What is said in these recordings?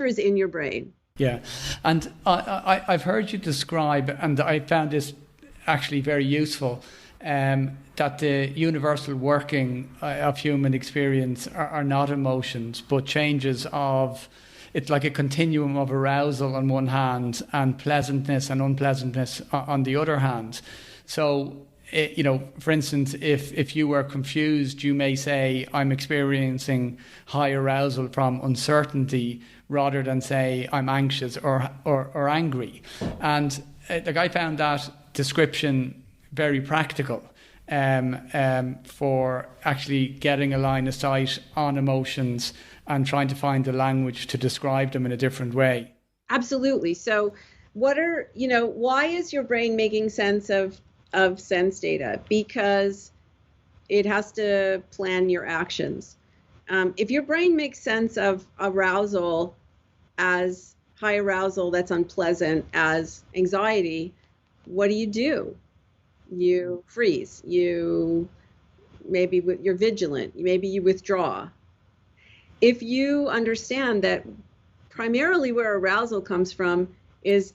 is in your brain. Yeah. And I've heard you describe, and I found this actually very useful, that the universal working of human experience are not emotions, but changes of, it's like a continuum of arousal on one hand and pleasantness and unpleasantness on the other hand. So, for instance, if you were confused, you may say, I'm experiencing high arousal from uncertainty, rather than say, I'm anxious or angry. And I found that description very practical for actually getting a line of sight on emotions and trying to find the language to describe them in a different way. Absolutely. So why is your brain making sense of sense data? Because it has to plan your actions. If your brain makes sense of arousal as high arousal that's unpleasant as anxiety, what do? You freeze. You're vigilant. Maybe you withdraw. If you understand that primarily where arousal comes from is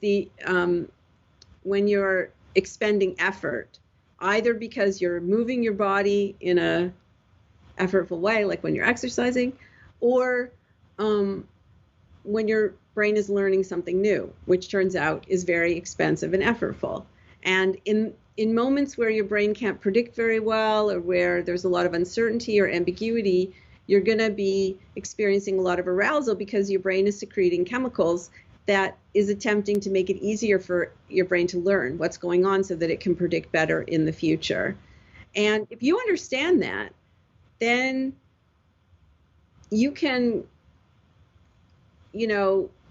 when you're expending effort, either because you're moving your body in a effortful way, like when you're exercising, or when your brain is learning something new, which turns out is very expensive and effortful. And in moments where your brain can't predict very well, or where there's a lot of uncertainty or ambiguity, you're going to be experiencing a lot of arousal because your brain is secreting chemicals that is attempting to make it easier for your brain to learn what's going on so that it can predict better in the future. And if you understand that, then you can,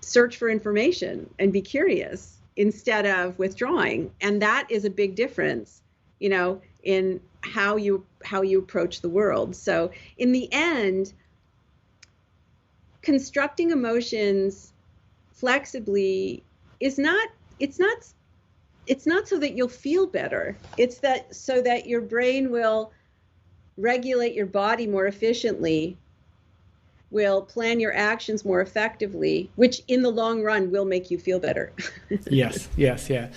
search for information and be curious instead of withdrawing. And that is a big difference, in how you approach the world. So in the end, constructing emotions flexibly it's not so that you'll feel better. It's that so that your brain will regulate your body more efficiently, will plan your actions more effectively, which in the long run will make you feel better. Yes, yeah.